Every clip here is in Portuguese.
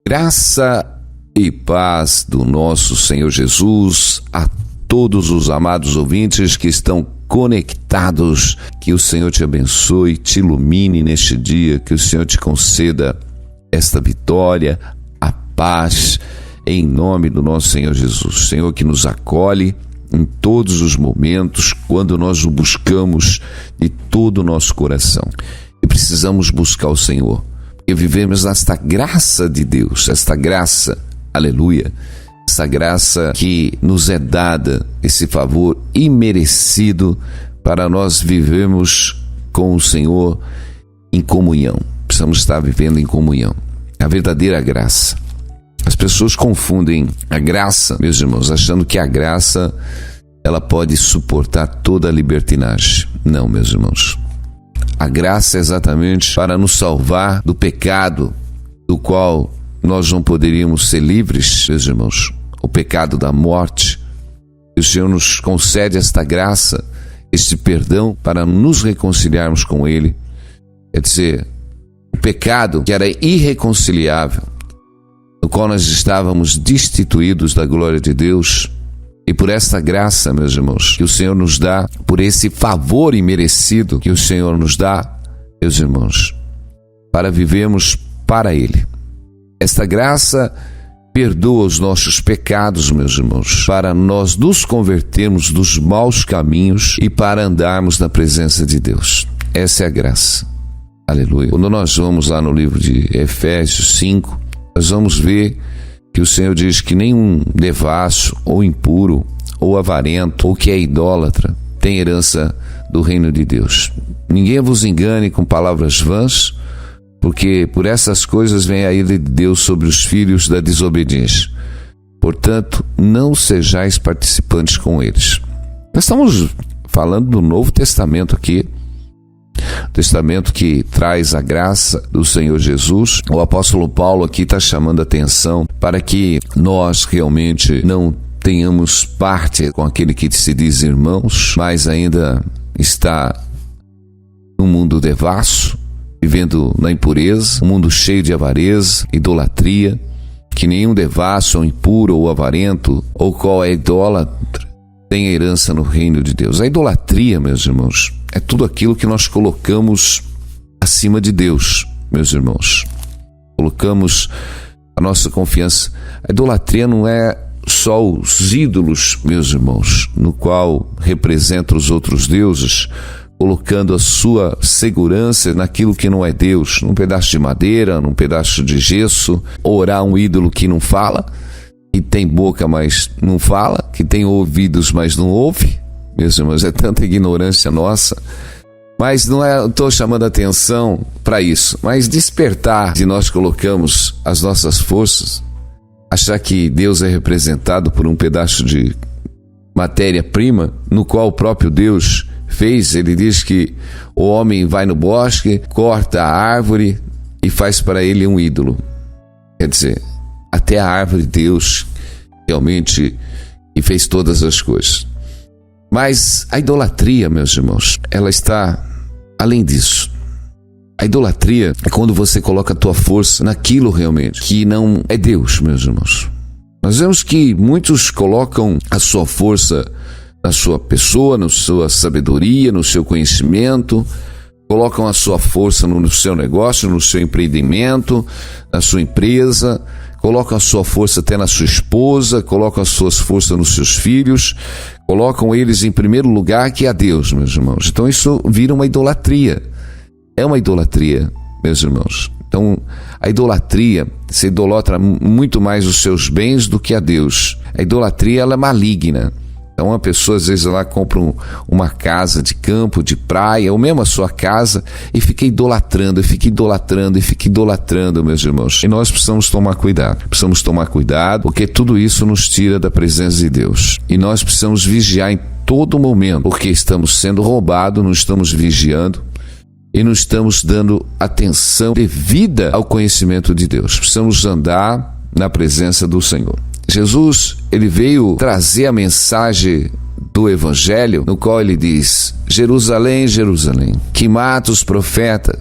Graça e paz do nosso Senhor Jesus a todos os amados ouvintes que estão conectados. Que o Senhor te abençoe, te ilumine neste dia, que o Senhor te conceda esta vitória, a paz, em nome do nosso Senhor Jesus. Senhor que nos acolhe em todos os momentos, quando nós o buscamos de todo o nosso coração. E precisamos buscar o Senhor, porque vivemos nesta graça de Deus, esta graça, aleluia, essa graça que nos é dada, esse favor imerecido para nós vivermos com o Senhor em comunhão. Precisamos estar vivendo em comunhão, a verdadeira graça. As pessoas confundem a graça, meus irmãos, achando que a graça ela pode suportar toda a libertinagem. Não, meus irmãos. A graça é exatamente para nos salvar do pecado do qual nós não poderíamos ser livres, meus irmãos. O pecado da morte. E o Senhor nos concede esta graça, este perdão para nos reconciliarmos com Ele. Quer dizer, o pecado que era irreconciliável, no qual nós estávamos destituídos da glória de Deus, e por esta graça, meus irmãos, que o Senhor nos dá, por esse favor imerecido que o Senhor nos dá, meus irmãos, para vivermos para Ele. Esta graça perdoa os nossos pecados, meus irmãos, para nós nos convertermos dos maus caminhos e para andarmos na presença de Deus. Essa é a graça. Aleluia. Quando nós vamos lá no livro de Efésios 5, nós vamos ver que o Senhor diz que nenhum devasso, ou impuro, ou avarento, ou que é idólatra, tem herança do reino de Deus. Ninguém vos engane com palavras vãs, porque por essas coisas vem a ira de Deus sobre os filhos da desobediência. Portanto, não sejais participantes com eles. Nós estamos falando do Novo Testamento aqui, Testamento que traz a graça do Senhor Jesus. O apóstolo Paulo aqui está chamando a atenção para que nós realmente não tenhamos parte com aquele que se diz irmãos, mas ainda está no mundo devasso, vivendo na impureza, um mundo cheio de avareza, idolatria, que nenhum devasso, ou impuro, ou avarento, ou qual é idólatra, tem herança no reino de Deus. A idolatria, meus irmãos, é tudo aquilo que nós colocamos acima de Deus, meus irmãos. Colocamos a nossa confiança. A idolatria não é só os ídolos, meus irmãos, no qual representa os outros deuses, colocando a sua segurança naquilo que não é Deus, num pedaço de madeira, num pedaço de gesso, orar um ídolo que não fala, que tem boca, mas não fala, que tem ouvidos, mas não ouve. Meus irmãos, é tanta ignorância nossa. Mas não é, estou chamando a atenção para isso, mas despertar de nós colocamos as nossas forças, achar que Deus é representado por um pedaço de matéria-prima, no qual o próprio Deus fez. Ele diz que o homem vai no bosque, corta a árvore e faz para ele um ídolo. Quer dizer, até a árvore Deus realmente que fez todas as coisas. Mas a idolatria, meus irmãos, ela está além disso. A idolatria é quando você coloca a tua força naquilo realmente que não é Deus, meus irmãos. Nós vemos que muitos colocam a sua força na sua pessoa, na sua sabedoria, no seu conhecimento, colocam a sua força no seu negócio, no seu empreendimento, na sua empresa, colocam a sua força até na sua esposa, colocam as suas forças nos seus filhos, colocam eles em primeiro lugar que a Deus, meus irmãos. Então isso vira uma idolatria. É uma idolatria, meus irmãos. Então a idolatria, você idolatra muito mais os seus bens do que a Deus. A idolatria, ela é maligna. Então uma pessoa às vezes ela compra uma casa de campo, de praia, ou mesmo a sua casa, e fica idolatrando, meus irmãos. E nós precisamos tomar cuidado, porque tudo isso nos tira da presença de Deus. E nós precisamos vigiar em todo momento, porque estamos sendo roubados, não estamos vigiando e não estamos dando atenção devida ao conhecimento de Deus. Precisamos andar na presença do Senhor. Jesus, ele veio trazer a mensagem do Evangelho, no qual ele diz: Jerusalém, Jerusalém, que mata os profetas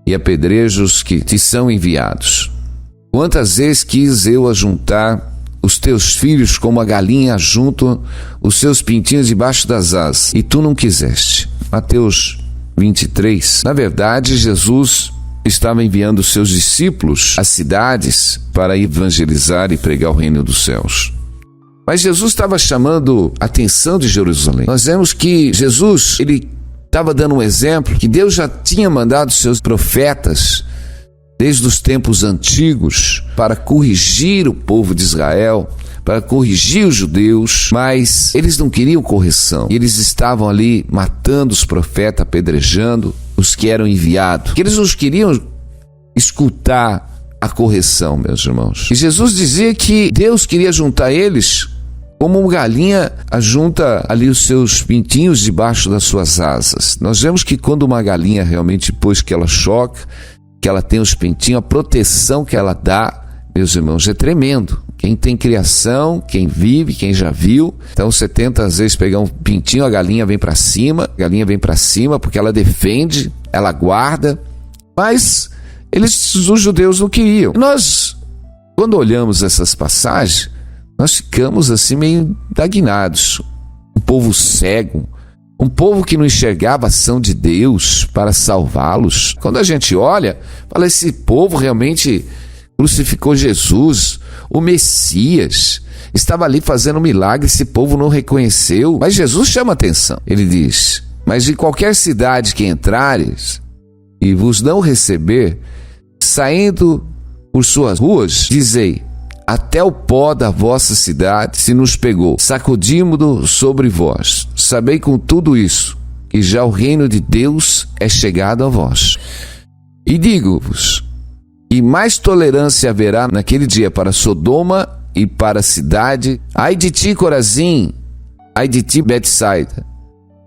e apedreja os que te são enviados. Quantas vezes quis eu ajuntar os teus filhos como a galinha ajunta os seus pintinhos debaixo das asas, e tu não quiseste. Mateus 23. Na verdade, Jesus estava enviando os seus discípulos às cidades para evangelizar e pregar o reino dos céus. Mas Jesus estava chamando a atenção de Jerusalém. Nós vemos que Jesus, ele estava dando um exemplo que Deus já tinha mandado seus profetas desde os tempos antigos para corrigir o povo de Israel, para corrigir os judeus, mas eles não queriam correção. Eles estavam ali matando os profetas, apedrejando os que eram enviados. Eles não queriam escutar a correção, meus irmãos. E Jesus dizia que Deus queria juntar eles como uma galinha ajunta ali os seus pintinhos debaixo das suas asas. Nós vemos que quando uma galinha realmente, depois que ela choca, que ela tem os pintinhos, a proteção que ela dá, meus irmãos, é tremendo. Quem tem criação, quem vive, quem já viu, então você tenta às vezes pegar um pintinho, a galinha vem para cima, porque ela defende, ela guarda, mas os judeus não queriam. Nós, quando olhamos essas passagens, nós ficamos assim meio indagnados. Um povo cego, um povo que não enxergava a ação de Deus para salvá-los. Quando a gente olha, fala, esse povo realmente crucificou Jesus, o Messias, estava ali fazendo um milagre, esse povo não reconheceu. Mas Jesus chama atenção. Ele diz, mas de qualquer cidade que entrares e vos não receber, saindo por suas ruas, dizei, até o pó da vossa cidade se nos pegou, sacudimo-do sobre vós. Sabei com tudo isso, que já o reino de Deus é chegado a vós. E digo-vos, e mais tolerância haverá naquele dia para Sodoma e para a cidade. Ai de ti, Corazim, ai de ti, Betsaida,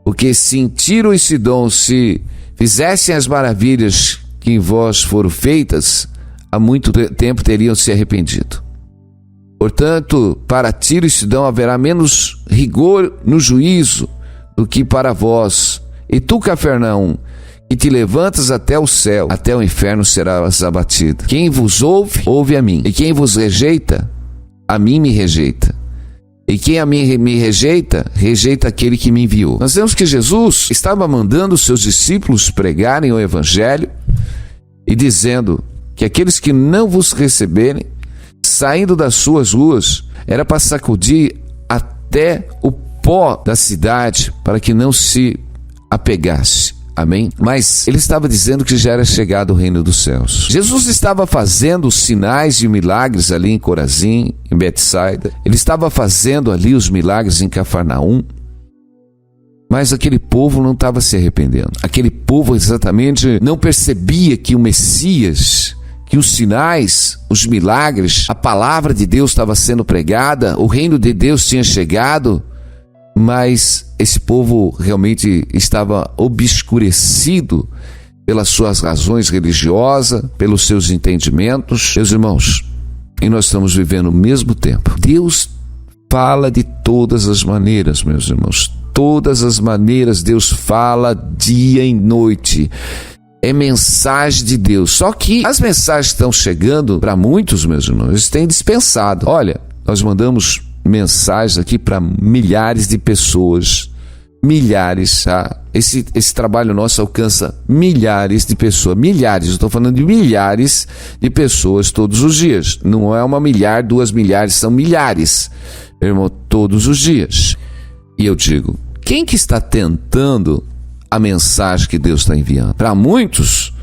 porque se em Tiro e Sidom se fizessem as maravilhas que em vós foram feitas, há muito tempo teriam se arrependido. Portanto, para Tiro e Sidom haverá menos rigor no juízo do que para vós. E tu, Cafarnaum, que te levantas até o céu, até o inferno serás abatido. Quem vos ouve, ouve a mim. E quem vos rejeita, a mim me rejeita. E quem a mim me rejeita, rejeita aquele que me enviou. Nós vemos que Jesus estava mandando os seus discípulos pregarem o evangelho e dizendo que aqueles que não vos receberem, saindo das suas ruas, era para sacudir até o pó da cidade, para que não se apegasse. Amém? Mas ele estava dizendo que já era chegado o reino dos céus. Jesus estava fazendo os sinais e milagres ali em Corazim, em Betsaida. Ele estava fazendo ali os milagres em Cafarnaum. Mas aquele povo não estava se arrependendo. Aquele povo exatamente não percebia que o Messias, que os sinais, os milagres, a palavra de Deus estava sendo pregada, o reino de Deus tinha chegado, mas esse povo realmente estava obscurecido pelas suas razões religiosas, pelos seus entendimentos. Meus irmãos, e nós estamos vivendo o mesmo tempo. Deus fala de todas as maneiras, meus irmãos. Todas as maneiras Deus fala dia e noite. É mensagem de Deus. Só que as mensagens que estão chegando para muitos, meus irmãos, eles têm dispensado. Olha, nós mandamos mensagens aqui para milhares de pessoas. Milhares, tá? Esse trabalho nosso alcança milhares de pessoas. Milhares, eu estou falando de milhares de pessoas todos os dias. Não é 1 milhar, 2 milhares, são milhares, meu irmão, todos os dias. E eu digo, quem que está tentando a mensagem que Deus está enviando? Para muitos,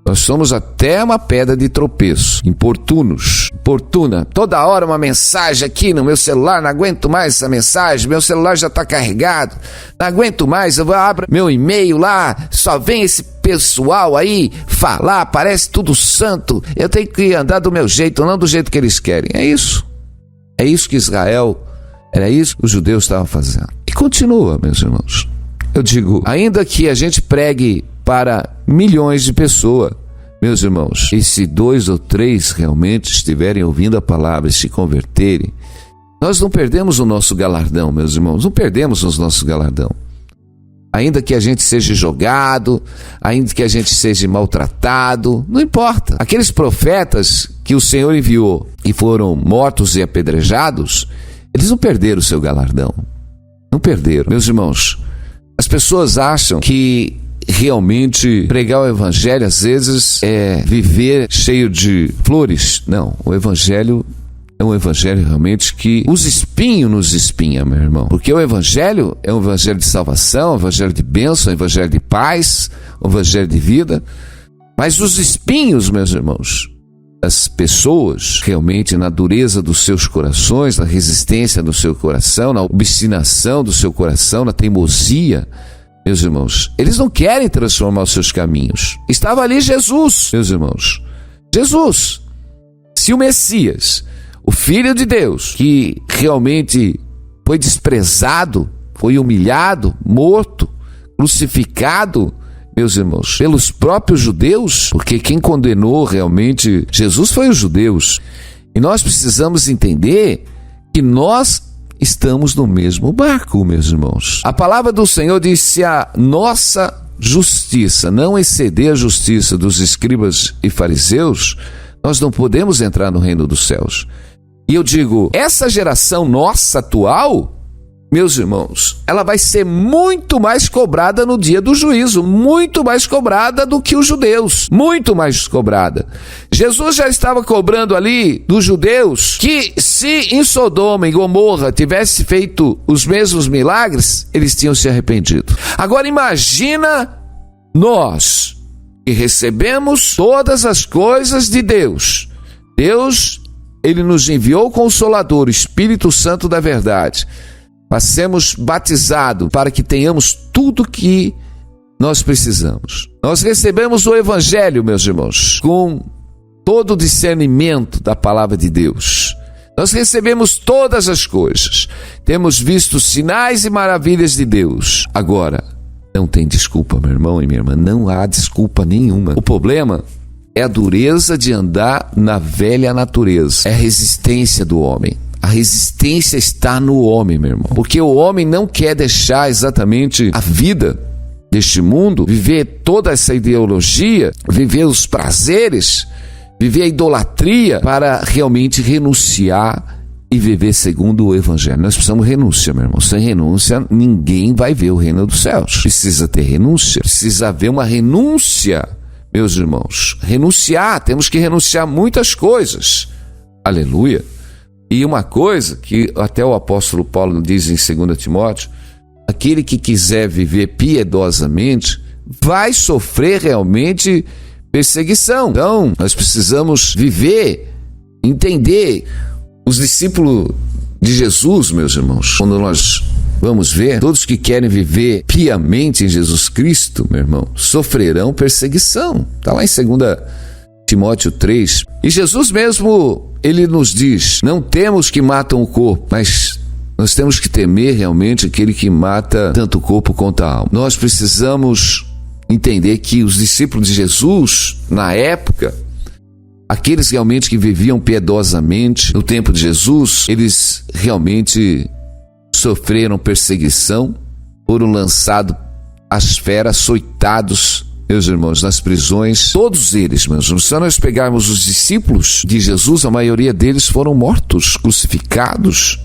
nós somos até uma pedra de tropeço, importuna. Toda hora uma mensagem aqui no meu celular, não aguento mais essa mensagem, meu celular já está carregado, não aguento mais, eu abro meu e-mail lá, só vem esse pessoal aí falar, parece tudo santo, eu tenho que andar do meu jeito, não do jeito que eles querem. É isso que Israel, era isso que os judeus estavam fazendo. E continua, meus irmãos. Eu digo, ainda que a gente pregue para milhões de pessoas, meus irmãos, e se 2 ou 3 realmente estiverem ouvindo a palavra e se converterem, nós não perdemos o nosso galardão, meus irmãos, não perdemos o nosso galardão. ainda que a gente seja jogado, ainda que a gente seja maltratado, não importa. Aqueles profetas que o Senhor enviou e foram mortos e apedrejados, eles não perderam o seu galardão. Não perderam. Meus irmãos, as pessoas acham que realmente pregar o evangelho às vezes é viver cheio de flores. Não, o evangelho é um evangelho realmente que os espinhos nos espinha, meu irmão. Porque o evangelho é um evangelho de salvação, um evangelho de bênção, um evangelho de paz, um evangelho de vida. Mas os espinhos, meus irmãos, as pessoas realmente na dureza dos seus corações, na resistência do seu coração, na obstinação do seu coração, na teimosia, meus irmãos, eles não querem transformar os seus caminhos. Estava ali Jesus, meus irmãos. Jesus, se o Messias, o Filho de Deus, que realmente foi desprezado, foi humilhado, morto, crucificado, meus irmãos, pelos próprios judeus, porque quem condenou realmente Jesus foi os judeus. E nós precisamos entender que nós estamos no mesmo barco, meus irmãos. A palavra do Senhor diz: se a nossa justiça não exceder a justiça dos escribas e fariseus, nós não podemos entrar no reino dos céus. E eu digo, essa geração nossa atual, meus irmãos, ela vai ser muito mais cobrada no dia do juízo, muito mais cobrada do que os judeus, muito mais cobrada. Jesus já estava cobrando ali dos judeus que se em Sodoma e Gomorra tivesse feito os mesmos milagres, eles tinham se arrependido. Agora imagina nós que recebemos todas as coisas de Deus. Deus, Ele nos enviou o Consolador, o Espírito Santo da verdade, para sermos batizados, para que tenhamos tudo que nós precisamos. Nós recebemos o Evangelho, meus irmãos, com todo o discernimento da palavra de Deus. Nós recebemos todas as coisas. Temos visto sinais e maravilhas de Deus. Agora, não tem desculpa, meu irmão e minha irmã, não há desculpa nenhuma. O problema é a dureza de andar na velha natureza, é a resistência do homem. A resistência está no homem, meu irmão. Porque o homem não quer deixar exatamente a vida deste mundo, viver toda essa ideologia, viver os prazeres, viver a idolatria, para realmente renunciar e viver segundo o Evangelho. Nós precisamos de renúncia, meu irmão. Sem renúncia, ninguém vai ver o reino dos céus. Precisa ter renúncia, precisa haver uma renúncia, meus irmãos. Renunciar, temos que renunciar muitas coisas. Aleluia. E uma coisa que até o apóstolo Paulo diz em 2 Timóteo, aquele que quiser viver piedosamente vai sofrer realmente perseguição. Então, nós precisamos viver, entender. Os discípulos de Jesus, meus irmãos, quando nós vamos ver, todos que querem viver piamente em Jesus Cristo, meu irmão, sofrerão perseguição. Está lá em 2 Timóteo 3. E Jesus mesmo, ele nos diz, não temos que matam o corpo, mas nós temos que temer realmente aquele que mata tanto o corpo quanto a alma. Nós precisamos entender que os discípulos de Jesus, na época, aqueles realmente que viviam piedosamente no tempo de Jesus, eles realmente sofreram perseguição, foram lançados às feras, açoitados, meus irmãos, nas prisões. Todos eles, meus irmãos, se nós pegarmos os discípulos de Jesus, a maioria deles foram mortos, crucificados.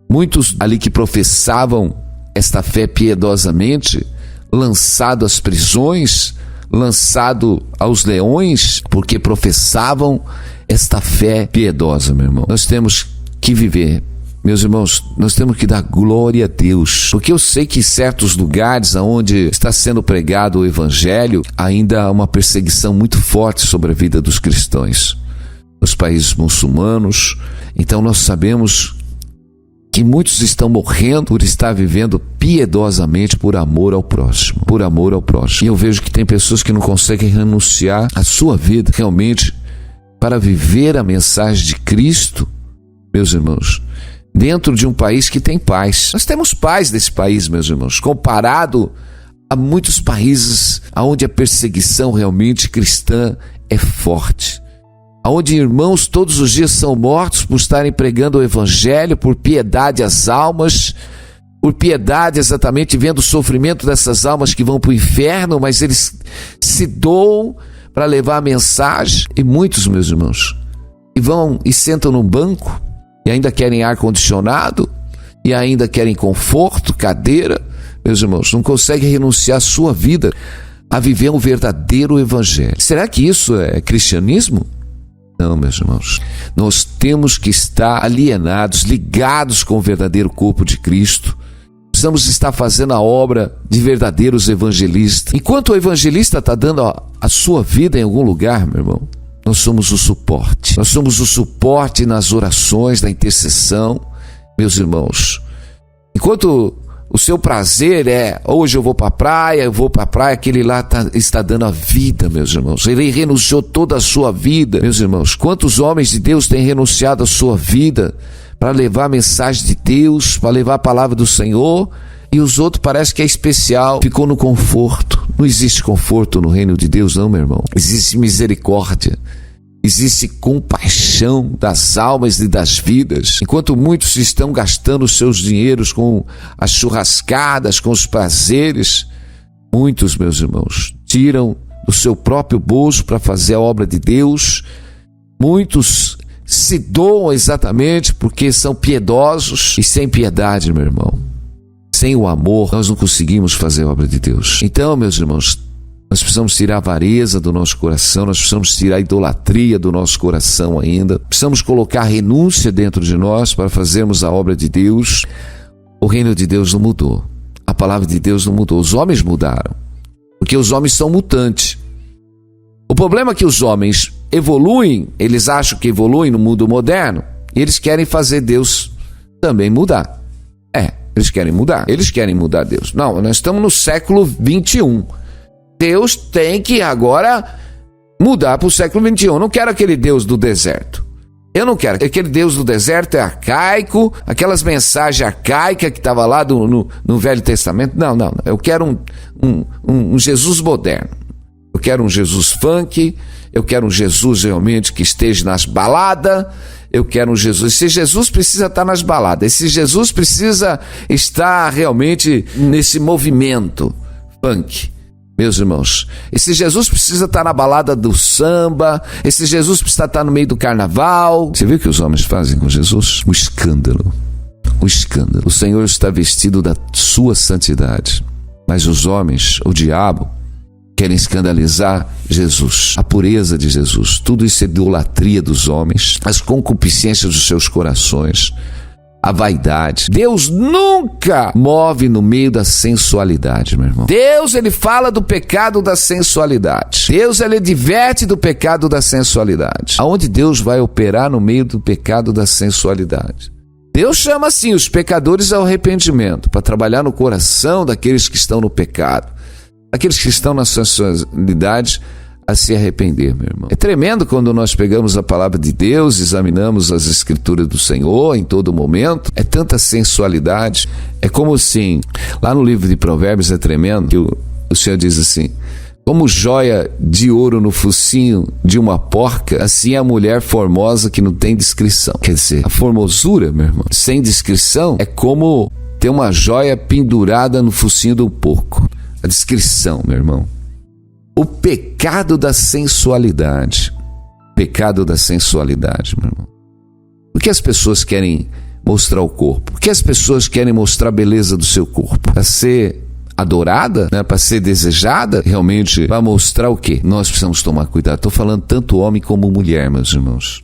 Muitos ali que professavam esta fé piedosamente, lançados às prisões, lançado aos leões, porque professavam esta fé piedosa, meu irmão. Nós temos que viver, meus irmãos, nós temos que dar glória a Deus, porque eu sei que em certos lugares onde está sendo pregado o Evangelho, ainda há uma perseguição muito forte sobre a vida dos cristãos, nos países muçulmanos. Então nós sabemos que muitos estão morrendo por estar vivendo piedosamente por amor ao próximo, por amor ao próximo. E eu vejo que tem pessoas que não conseguem renunciar à sua vida realmente para viver a mensagem de Cristo, meus irmãos, dentro de um país que tem paz. Nós temos paz nesse país, meus irmãos, comparado a muitos países onde a perseguição realmente cristã é forte, onde irmãos todos os dias são mortos por estarem pregando o Evangelho, por piedade às almas, por piedade exatamente, vendo o sofrimento dessas almas que vão para o inferno, mas eles se doam para levar a mensagem. E muitos, meus irmãos, e vão e sentam num banco e ainda querem ar-condicionado e ainda querem conforto, cadeira. Meus irmãos, não conseguem renunciar a sua vida a viver um verdadeiro evangelho. Será que isso é cristianismo? Não, meus irmãos. Nós temos que estar alienados, ligados com o verdadeiro corpo de Cristo. Precisamos estar fazendo a obra de verdadeiros evangelistas. Enquanto o evangelista está dando a sua vida em algum lugar, meu irmão, nós somos o suporte. Nós somos o suporte nas orações, na intercessão, meus irmãos. Enquanto o seu prazer é, hoje eu vou para a praia, aquele lá está dando a vida, meus irmãos. Ele renunciou toda a sua vida, meus irmãos. Quantos homens de Deus têm renunciado a sua vida para levar a mensagem de Deus, para levar a palavra do Senhor, e os outros parece que é especial, ficou no conforto. Não existe conforto no reino de Deus, não, meu irmão. Existe misericórdia. Existe compaixão das almas e das vidas. Enquanto muitos estão gastando os seus dinheiros com as churrascadas, com os prazeres, muitos, meus irmãos, tiram do seu próprio bolso para fazer a obra de Deus. Muitos se doam exatamente porque são piedosos, e sem piedade, meu irmão, sem o amor, nós não conseguimos fazer a obra de Deus. Então, meus irmãos, nós precisamos tirar a avareza do nosso coração, nós precisamos tirar a idolatria do nosso coração ainda, precisamos colocar a renúncia dentro de nós para fazermos a obra de Deus. O reino de Deus não mudou, a palavra de Deus não mudou, os homens mudaram, porque os homens são mutantes. O problema é que os homens evoluem, eles acham que evoluem no mundo moderno, e eles querem fazer Deus também mudar. Eles querem mudar Deus. Não, nós estamos no século 21. Deus tem que agora mudar para o século 21. Eu não quero aquele Deus do deserto. Eu não quero. Aquele Deus do deserto é arcaico, aquelas mensagens arcaicas que estavam lá no Velho Testamento. Não. Eu quero um Jesus moderno. Eu quero um Jesus funk. Eu quero um Jesus realmente que esteja nas baladas. Eu quero um Jesus. Esse Jesus precisa estar nas baladas. Esse Jesus precisa estar realmente nesse movimento funk. Meus irmãos, esse Jesus precisa estar na balada do samba, esse Jesus precisa estar no meio do carnaval. Você viu o que os homens fazem com Jesus? O escândalo. O Senhor está vestido da sua santidade, mas os homens, o diabo, querem escandalizar Jesus, a pureza de Jesus. Tudo isso é idolatria dos homens, as concupiscências dos seus corações, a vaidade. Deus nunca move no meio da sensualidade, meu irmão. Deus, ele fala do pecado da sensualidade. Deus, ele diverte do pecado da sensualidade. Aonde Deus vai operar no meio do pecado da sensualidade? Deus chama assim os pecadores ao arrependimento, para trabalhar no coração daqueles que estão no pecado, aqueles que estão na sensualidade, a se arrepender, meu irmão. É tremendo quando nós pegamos a palavra de Deus, examinamos as escrituras do Senhor em todo momento. É tanta sensualidade. É como assim, lá no livro de Provérbios é tremendo, que o Senhor diz assim: como joia de ouro no focinho de uma porca, assim é a mulher formosa que não tem descrição. Quer dizer, a formosura, meu irmão, sem descrição, é como ter uma joia pendurada no focinho do porco. A descrição, meu irmão. O pecado da sensualidade. Pecado da sensualidade, meu irmão. Por que as pessoas querem mostrar o corpo? Por que as pessoas querem mostrar a beleza do seu corpo? Para ser adorada, né? Para ser desejada? Realmente, para mostrar o quê? Nós precisamos tomar cuidado. Estou falando tanto homem como mulher, meus irmãos.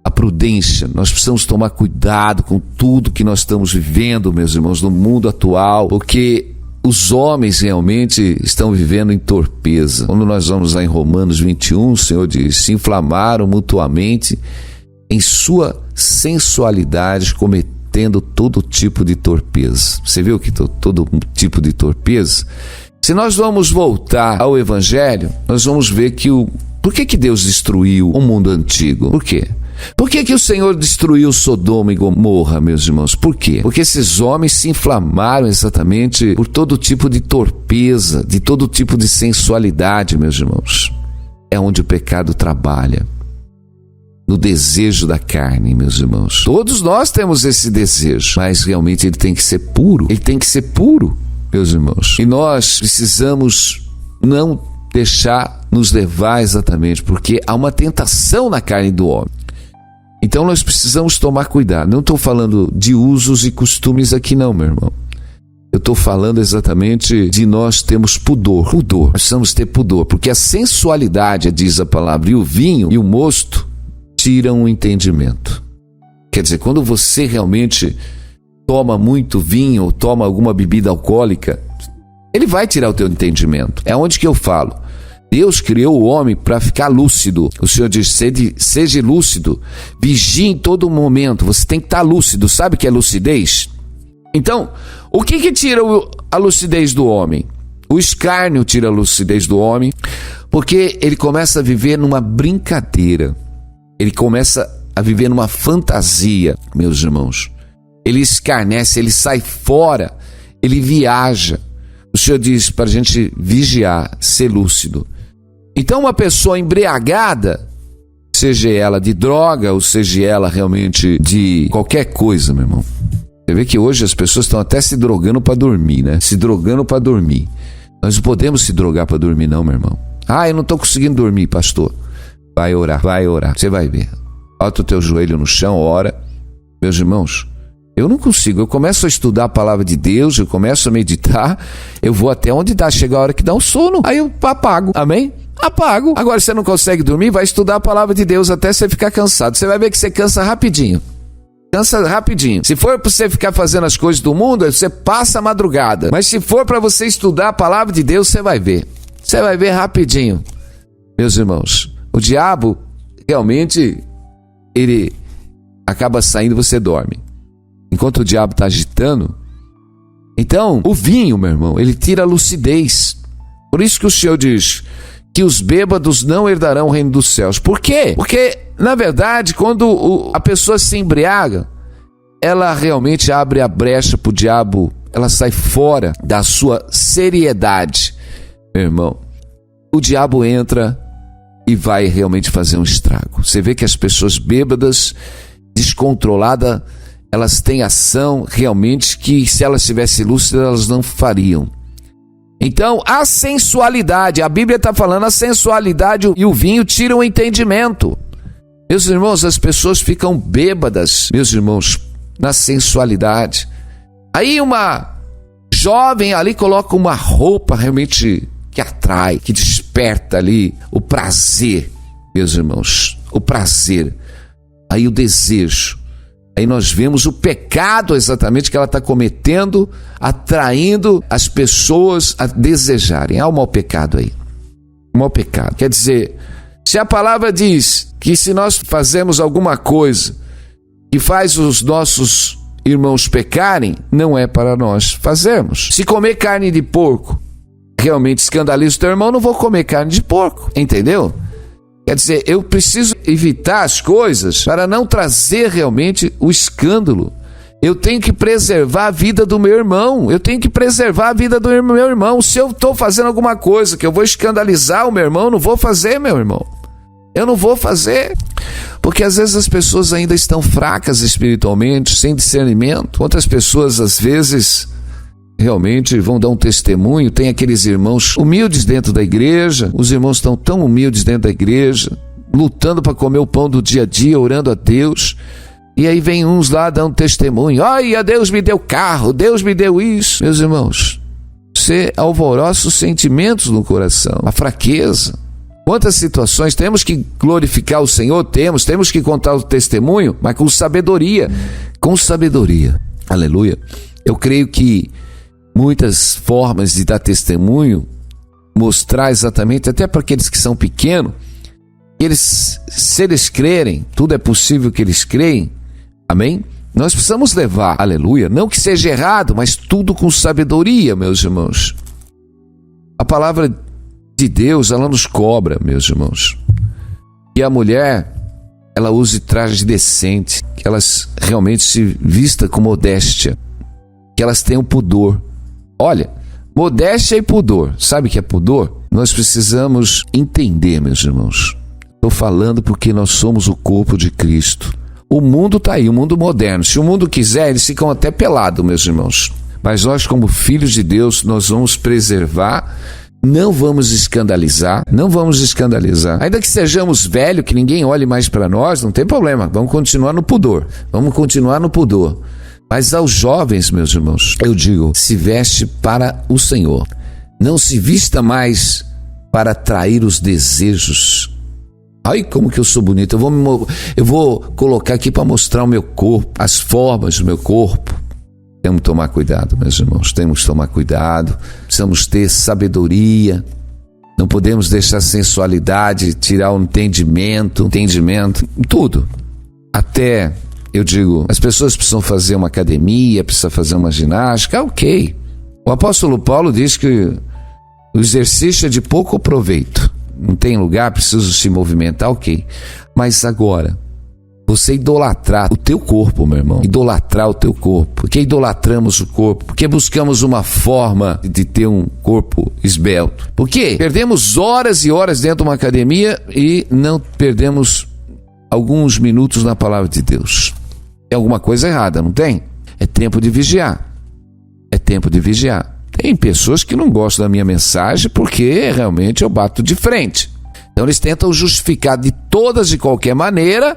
A prudência. Nós precisamos tomar cuidado com tudo que nós estamos vivendo, meus irmãos, no mundo atual, porque os homens realmente estão vivendo em torpeza. Quando nós vamos lá em Romanos 21, o Senhor diz: se inflamaram mutuamente em sua sensualidade, cometendo todo tipo de torpeza. Você viu que todo tipo de torpeza? Se nós vamos voltar ao Evangelho, nós vamos ver que por que Deus destruiu o mundo antigo? Por quê? Por que o Senhor destruiu Sodoma e Gomorra, meus irmãos? Por quê? Porque esses homens se inflamaram exatamente por todo tipo de torpeza, de todo tipo de sensualidade, meus irmãos. É onde o pecado trabalha. no desejo da carne, meus irmãos. Todos nós temos esse desejo, mas realmente ele tem que ser puro. Ele tem que ser puro, meus irmãos. E nós precisamos não deixar nos levar exatamente, porque há uma tentação na carne do homem. Então nós precisamos tomar cuidado. Não estou falando de usos e costumes aqui não, meu irmão. Eu estou falando exatamente de nós termos pudor. Pudor. Nós precisamos ter pudor, porque a sensualidade, diz a palavra, e o vinho e o mosto tiram o entendimento. Quer dizer, quando você realmente toma muito vinho ou toma alguma bebida alcoólica, ele vai tirar o teu entendimento. É onde que eu falo. Deus criou o homem para ficar lúcido. O Senhor diz, seja lúcido, vigie em todo momento. Você tem que estar lúcido. Sabe o que é lucidez? Então, o que tira a lucidez do homem? O escárnio tira a lucidez do homem, porque ele começa a viver numa brincadeira. Ele começa a viver numa fantasia, meus irmãos. Ele escarnece, ele sai fora, ele viaja. O Senhor diz para a gente vigiar, ser lúcido. Então uma pessoa embriagada, seja ela de droga ou seja ela realmente de qualquer coisa, meu irmão. Você vê que hoje as pessoas estão até se drogando para dormir, né? Se drogando para dormir. Nós não podemos se drogar para dormir não, meu irmão. Ah, eu não estou conseguindo dormir, pastor. Vai orar, você vai ver. Bota o teu joelho no chão, ora. Meus irmãos, eu não consigo. Eu começo a estudar a palavra de Deus, eu começo a meditar, eu vou até onde dá, chega a hora que dá um sono, aí eu apago, amém? Apago. Agora você não consegue dormir, vai estudar a palavra de Deus até você ficar cansado. Você vai ver que você cansa rapidinho. Cansa rapidinho. Se for para você ficar fazendo as coisas do mundo, você passa a madrugada. Mas se for para você estudar a palavra de Deus, você vai ver. Você vai ver rapidinho. Meus irmãos, o diabo, realmente, ele acaba saindo, você dorme. Enquanto o diabo está agitando. Então, o vinho, meu irmão, ele tira a lucidez. Por isso que o Senhor diz que os bêbados não herdarão o reino dos céus. Por quê? Porque, na verdade, quando a pessoa se embriaga, ela realmente abre a brecha para o diabo, ela sai fora da sua seriedade. Meu irmão, o diabo entra e vai realmente fazer um estrago. Você vê que as pessoas bêbadas, descontroladas, elas têm ação realmente que se elas estivessem lúcidas, elas não fariam. Então, a sensualidade, a Bíblia está falando, a sensualidade e o vinho tiram o entendimento. Meus irmãos, as pessoas ficam bêbadas, meus irmãos, na sensualidade. Aí uma jovem ali coloca uma roupa realmente que atrai, que desperta ali o prazer, meus irmãos, o prazer. Aí o desejo. Aí nós vemos o pecado exatamente que ela está cometendo, atraindo as pessoas a desejarem. Há um mau pecado aí. Um mau pecado. Quer dizer, se a palavra diz que se nós fazemos alguma coisa que faz os nossos irmãos pecarem, não é para nós fazermos. Se comer carne de porco realmente escandaliza o teu irmão, não vou comer carne de porco. Entendeu? Quer dizer, eu preciso evitar as coisas para não trazer realmente o escândalo. Eu tenho que preservar a vida do meu irmão. Eu tenho que preservar a vida do meu irmão. Se eu estou fazendo alguma coisa que eu vou escandalizar o meu irmão, não vou fazer, meu irmão. Eu não vou fazer. Porque às vezes as pessoas ainda estão fracas espiritualmente, sem discernimento. Outras pessoas, às vezes, realmente vão dar um testemunho. Tem aqueles irmãos humildes dentro da igreja. Os irmãos estão tão humildes dentro da igreja, lutando para comer o pão do dia a dia, orando a Deus. E aí vem uns lá dando testemunho. Olha, Deus me deu carro, Deus me deu isso. Meus irmãos, você alvoroça os sentimentos no coração, a fraqueza. Quantas situações, temos que glorificar o Senhor, temos que contar o testemunho, mas com sabedoria, aleluia. Eu creio que muitas formas de dar testemunho, mostrar exatamente, até para aqueles que são pequenos, se eles crerem, tudo é possível que eles creem, amém? Nós precisamos levar, aleluia, não que seja errado, mas tudo com sabedoria, meus irmãos. A palavra de Deus, ela nos cobra, meus irmãos. E a mulher, ela use traje decente, que elas realmente se vista com modéstia, que elas tenham pudor. Olha, modéstia e pudor. Sabe o que é pudor? Nós precisamos entender, meus irmãos. Estou falando porque nós somos o corpo de Cristo. O mundo está aí, o mundo moderno. Se o mundo quiser, eles ficam até pelados, meus irmãos. Mas nós, como filhos de Deus, nós vamos preservar. Não vamos escandalizar, não vamos escandalizar. Ainda que sejamos velhos, que ninguém olhe mais para nós, não tem problema. Vamos continuar no pudor. Vamos continuar no pudor. Mas aos jovens, meus irmãos, eu digo, se veste para o Senhor. Não se vista mais para atrair os desejos. Ai, como que eu sou bonito. Eu vou colocar aqui para mostrar o meu corpo, as formas do meu corpo. Temos que tomar cuidado, meus irmãos, temos que tomar cuidado, precisamos ter sabedoria, não podemos deixar a sensualidade tirar o entendimento, tudo. Até, eu digo, as pessoas precisam fazer uma academia, precisam fazer uma ginástica, ok. O apóstolo Paulo diz que o exercício é de pouco proveito, não tem lugar, preciso se movimentar, ok. Mas agora, você idolatrar o teu corpo, meu irmão. Idolatrar o teu corpo. Por que idolatramos o corpo? Porque buscamos uma forma de ter um corpo esbelto. Por quê? Perdemos horas e horas dentro de uma academia e não perdemos alguns minutos na palavra de Deus. Tem alguma coisa errada, não tem? É tempo de vigiar. É tempo de vigiar. Tem pessoas que não gostam da minha mensagem porque realmente eu bato de frente. Então eles tentam justificar de todas e qualquer maneira.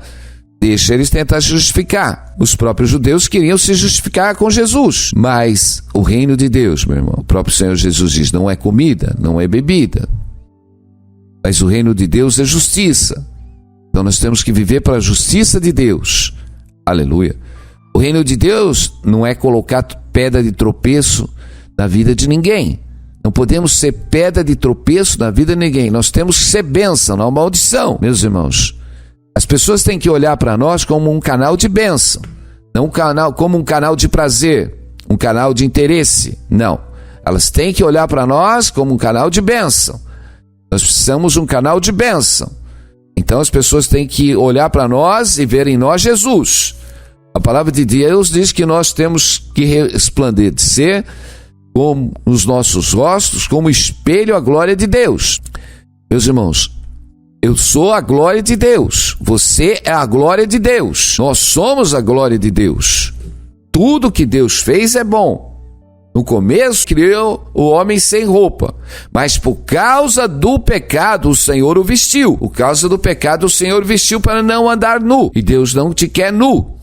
Deixa eles tentar justificar. Os próprios judeus queriam se justificar com Jesus. Mas o reino de Deus, meu irmão, o próprio Senhor Jesus diz, não é comida, não é bebida. Mas o reino de Deus é justiça. Então nós temos que viver para a justiça de Deus. Aleluia. O reino de Deus não é colocar pedra de tropeço na vida de ninguém. Não podemos ser pedra de tropeço na vida de ninguém. Nós temos que ser bênção, não maldição, meus irmãos. As pessoas têm que olhar para nós como um canal de bênção, não como um canal de prazer, um canal de interesse. Não, elas têm que olhar para nós como um canal de bênção. Nós precisamos de um canal de bênção. Então as pessoas têm que olhar para nós e ver em nós Jesus. A palavra de Deus diz que nós temos que resplandecer com os nossos rostos como espelho a glória de Deus. Meus irmãos, eu sou a glória de Deus. Você é a glória de Deus. Nós somos a glória de Deus. Tudo que Deus fez é bom. No começo criou o homem sem roupa, mas por causa do pecado o Senhor o vestiu. Por causa do pecado o Senhor o vestiu para não andar nu. E Deus não te quer nu.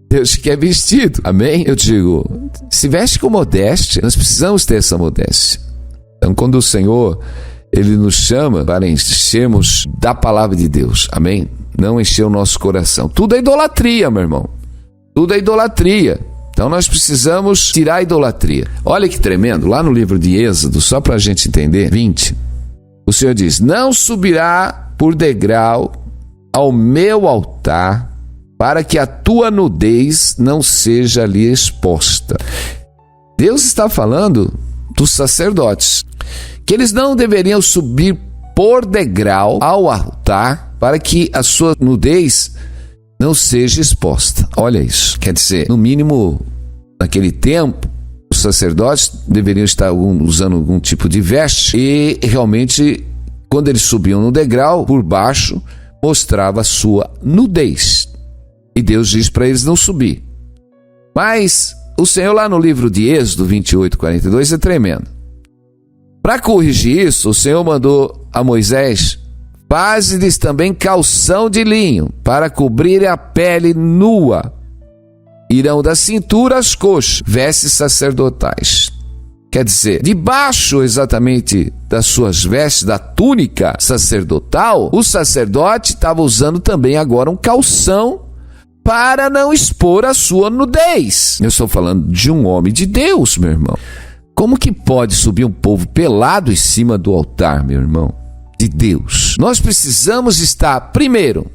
Deus te quer vestido. Amém? Eu digo, se veste com modéstia. Nós precisamos ter essa modéstia. Então quando o Senhor Ele nos chama para enchermos da palavra de Deus. Amém? Não encher o nosso coração. Tudo é idolatria, meu irmão. Tudo é idolatria. Então nós precisamos tirar a idolatria. Olha que tremendo. Lá no livro de Êxodo, só para a gente entender, 20. O Senhor diz, não subirá por degrau ao meu altar para que a tua nudez não seja ali exposta. Deus está falando dos sacerdotes, que eles não deveriam subir por degrau ao altar para que a sua nudez não seja exposta. Olha isso. Quer dizer, no mínimo, naquele tempo, os sacerdotes deveriam estar usando algum tipo de veste e realmente, quando eles subiam no degrau, por baixo, mostrava a sua nudez. E Deus diz para eles não subir. Mas o Senhor lá no livro de Êxodo 28:42 é tremendo. Para corrigir isso, o Senhor mandou a Moisés, faze-lhes também calção de linho, para cobrir a pele nua. Irão da cintura às coxas, vestes sacerdotais. Quer dizer, debaixo exatamente das suas vestes, da túnica sacerdotal, o sacerdote estava usando também agora um calção para não expor a sua nudez. Eu estou falando de um homem de Deus, meu irmão. Como que pode subir um povo pelado em cima do altar, meu irmão? De Deus. Nós precisamos estar, primeiro,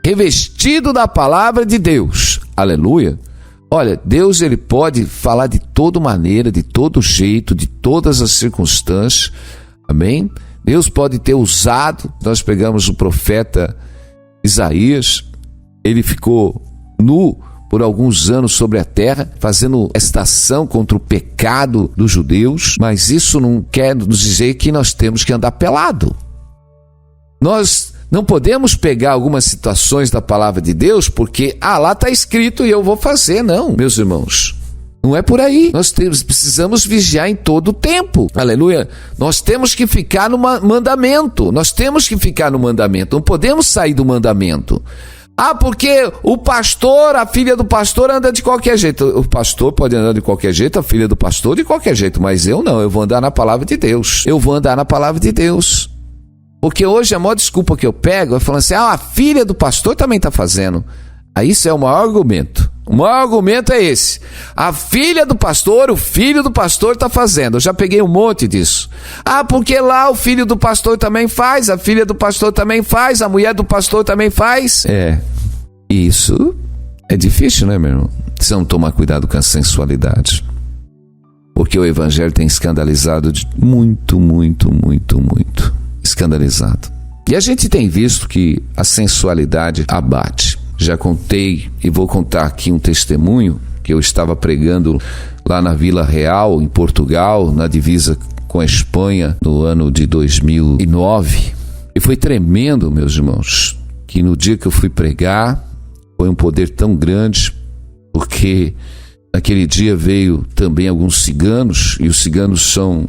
revestido da palavra de Deus. Aleluia. Olha, Deus ele pode falar de toda maneira, de todo jeito, de todas as circunstâncias. Amém? Deus pode ter usado. Nós pegamos o profeta Isaías. Ele ficou nu por alguns anos sobre a terra, fazendo esta ação contra o pecado dos judeus, mas isso não quer nos dizer que nós temos que andar pelado. Nós Não podemos pegar algumas situações da palavra de Deus porque, lá está escrito e eu vou fazer. Não, meus irmãos. Não é por aí. Nós precisamos vigiar em todo o tempo. Aleluia. Nós temos que ficar no mandamento. Nós temos que ficar no mandamento. Não podemos sair do mandamento. Porque o pastor, a filha do pastor anda de qualquer jeito. O pastor pode andar de qualquer jeito, a filha do pastor de qualquer jeito. Mas eu não, eu vou andar na palavra de Deus. Eu vou andar na palavra de Deus. Porque hoje a maior desculpa que eu pego é falando assim, a filha do pastor também está fazendo. Isso é o maior argumento. O maior argumento é esse. A filha do pastor, o filho do pastor está fazendo. Eu já peguei um monte disso. Porque lá o filho do pastor também faz, a filha do pastor também faz, a mulher do pastor também faz. Isso é difícil, né, meu irmão? Precisamos tomar cuidado com a sensualidade. Porque o evangelho tem escandalizado muito, muito, muito, muito. Escandalizado. E a gente tem visto que a sensualidade abate. Já contei e vou contar aqui um testemunho que eu estava pregando lá na Vila Real, em Portugal, na divisa com a Espanha, no ano de 2009. E foi tremendo, meus irmãos, que no dia que eu fui pregar, foi um poder tão grande, porque naquele dia veio também alguns ciganos, e os ciganos são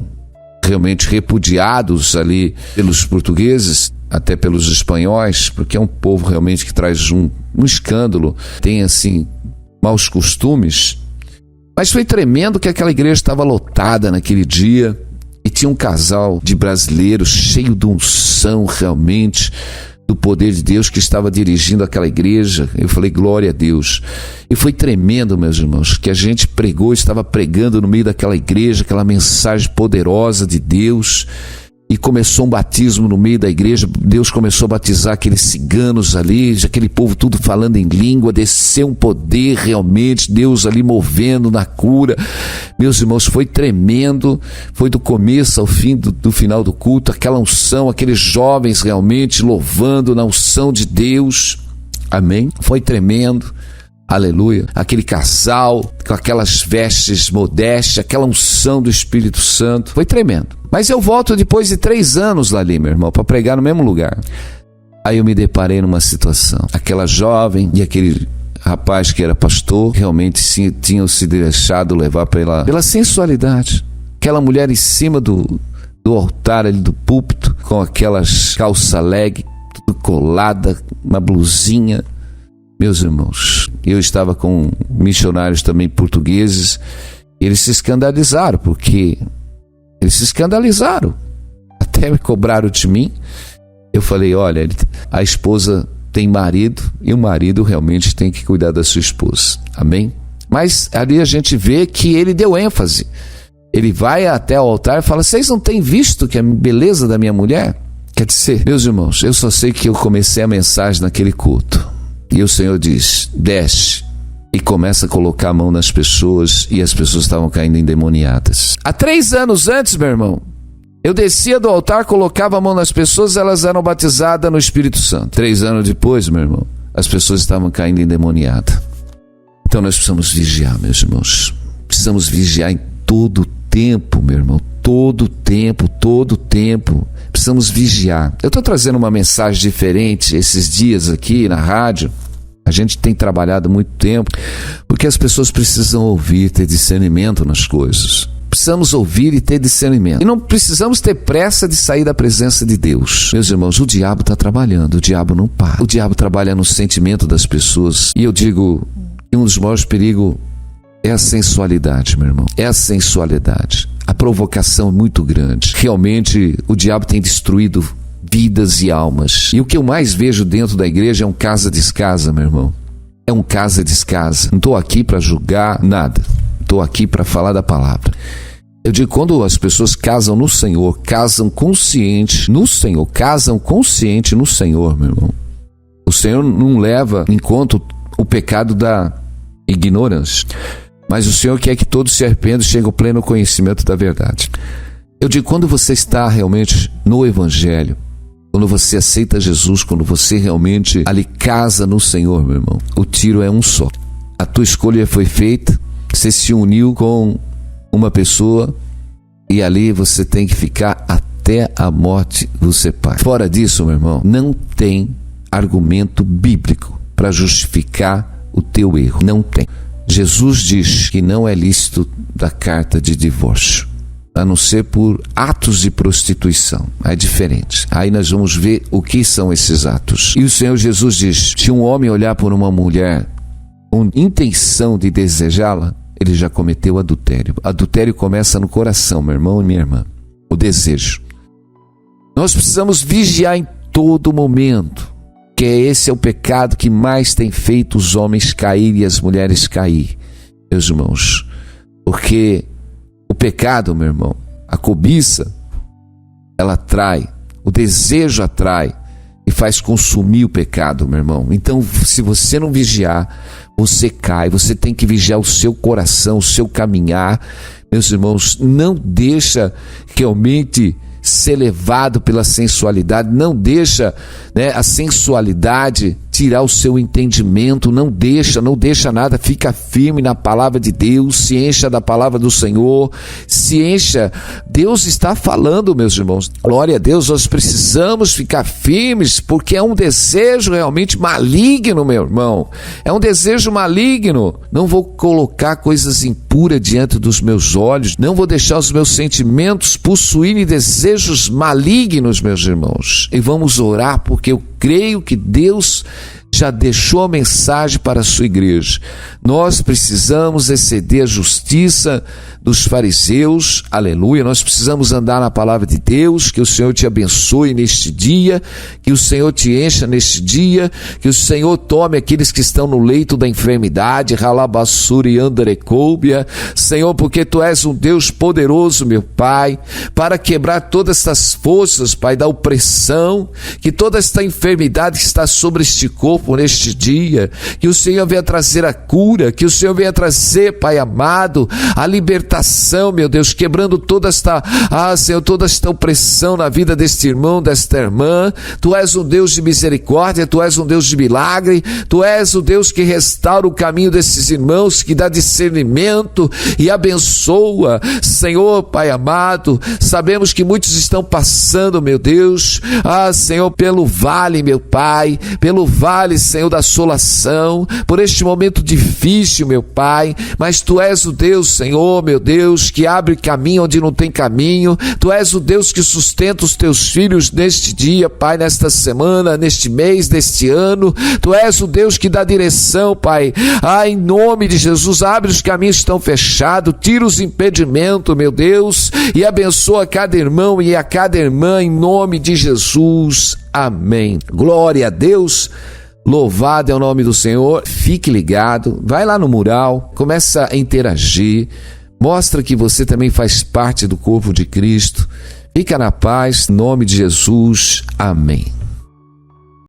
realmente repudiados ali pelos portugueses, até pelos espanhóis, porque é um povo realmente que traz um escândalo, tem assim maus costumes. Mas foi tremendo que aquela igreja estava lotada naquele dia e tinha um casal de brasileiros cheio de unção realmente do poder de Deus que estava dirigindo aquela igreja. Eu falei, glória a Deus. E foi tremendo, meus irmãos, que a gente pregou, estava pregando no meio daquela igreja, aquela mensagem poderosa de Deus. E começou um batismo no meio da igreja. Deus começou a batizar aqueles ciganos ali, aquele povo tudo falando em língua. Desceu um poder realmente, Deus ali movendo na cura. Meus irmãos, foi tremendo. Foi do começo ao fim do final do culto. Aquela unção, aqueles jovens realmente louvando na unção de Deus. Amém? Foi tremendo. Aleluia. Aquele casal com aquelas vestes modestas, aquela unção do Espírito Santo. Foi tremendo. Mas eu volto depois de 3 anos ali, meu irmão, para pregar no mesmo lugar. Aí eu me deparei numa situação. Aquela jovem e aquele rapaz que era pastor realmente tinham se deixado levar pela sensualidade. Aquela mulher em cima do altar ali do púlpito, com aquelas calça leg, tudo colada, uma blusinha. Meus irmãos, eu estava com missionários também portugueses, eles se escandalizaram, até me cobraram de mim. Eu falei, olha, a esposa tem marido e o marido realmente tem que cuidar da sua esposa, amém? Mas ali a gente vê que ele deu ênfase, ele vai até o altar e fala, vocês não têm visto que a beleza da minha mulher? Quer dizer, meus irmãos, eu só sei que eu comecei a mensagem naquele culto. E o Senhor diz, desce e começa a colocar a mão nas pessoas, e as pessoas estavam caindo endemoniadas. Há 3 anos antes, meu irmão, eu descia do altar, colocava a mão nas pessoas, elas eram batizadas no Espírito Santo. 3 anos depois, meu irmão, as pessoas estavam caindo endemoniadas. Então nós precisamos vigiar, meus irmãos. Precisamos vigiar em todo o tempo, meu irmão. Todo o tempo. Precisamos vigiar. Eu estou trazendo uma mensagem diferente esses dias aqui na rádio. A gente tem trabalhado muito tempo, porque as pessoas precisam ouvir, ter discernimento nas coisas. Precisamos ouvir e ter discernimento. E não precisamos ter pressa de sair da presença de Deus. Meus irmãos, o diabo está trabalhando, o diabo não para. O diabo trabalha no sentimento das pessoas. E eu digo que um dos maiores perigos é a sensualidade, meu irmão. É a sensualidade. A provocação é muito grande. Realmente, o diabo tem destruído vidas e almas. E o que eu mais vejo dentro da igreja é um casa-descasa, meu irmão. É um casa-descasa. Não estou aqui para julgar nada. Estou aqui para falar da palavra. Eu digo, quando as pessoas casam no Senhor, casam consciente no Senhor, meu irmão. O Senhor não leva em conta o pecado da ignorância. Mas o Senhor quer que todos se arrependam e cheguem ao pleno conhecimento da verdade. Eu digo, quando você está realmente no Evangelho, quando você aceita Jesus, quando você realmente ali casa no Senhor, meu irmão, o tiro é um só. A tua escolha foi feita, você se uniu com uma pessoa e ali você tem que ficar até a morte vos separe. Fora disso, meu irmão, não tem argumento bíblico para justificar o teu erro. Não tem. Jesus diz que não é lícito da carta de divórcio, a não ser por atos de prostituição. É diferente. Aí nós vamos ver o que são esses atos. E o Senhor Jesus diz: se um homem olhar por uma mulher com intenção de desejá-la, ele já cometeu adultério. Adultério começa no coração, meu irmão e minha irmã. O desejo. Nós precisamos vigiar em todo momento, que esse é o pecado que mais tem feito os homens cair e as mulheres cair, meus irmãos. Porque o pecado, meu irmão, a cobiça, ela atrai, o desejo atrai e faz consumir o pecado, meu irmão. Então, se você não vigiar, você cai. Você tem que vigiar o seu coração, o seu caminhar. Meus irmãos, não deixa realmente ser levado pela sensualidade, não deixa, a sensualidade tirar o seu entendimento, não deixa nada, fica firme na palavra de Deus, se encha da palavra do Senhor, se encha. Deus está falando, meus irmãos, glória a Deus. Nós precisamos ficar firmes, porque é um desejo realmente maligno, meu irmão, é um desejo maligno. Não vou colocar coisas impuras diante dos meus olhos, não vou deixar os meus sentimentos possuírem desejos malignos, meus irmãos. E vamos orar, porque eu creio que Deus já deixou a mensagem para a sua igreja. Nós precisamos exceder a justiça dos fariseus, aleluia. Nós precisamos andar na palavra de Deus. Que o Senhor te abençoe neste dia, que o Senhor te encha neste dia, que o Senhor tome aqueles que estão no leito da enfermidade, ralabassuri andarecoubia, Senhor, porque Tu és um Deus poderoso, meu Pai, para quebrar todas estas forças, Pai, da opressão, que toda esta enfermidade que está sobre este corpo neste dia, que o Senhor venha trazer a cura, que o Senhor venha trazer, Pai amado, a libertação, meu Deus, quebrando toda esta, Senhor, toda esta opressão na vida deste irmão, desta irmã. Tu és um Deus de misericórdia, Tu és um Deus de milagre, Tu és o Deus que restaura o caminho desses irmãos, que dá discernimento e abençoa, Senhor, Pai amado. Sabemos que muitos estão passando, meu Deus, Senhor, pelo vale, meu Pai, pelo vale, Senhor, da assolação, por este momento difícil, meu Pai, mas Tu és o Deus, Senhor, meu Deus, que abre caminho onde não tem caminho. Tu és o Deus que sustenta os Teus filhos neste dia, Pai, nesta semana, neste mês, neste ano. Tu és o Deus que dá direção, Pai. Em nome de Jesus, abre os caminhos que estão fechados, tira os impedimentos, meu Deus, e abençoa cada irmão e a cada irmã, em nome de Jesus. Amém. Glória a Deus. Louvado é o nome do Senhor. Fique ligado, vai lá no mural, começa a interagir, mostra que você também faz parte do corpo de Cristo. Fica na paz, em nome de Jesus. Amém.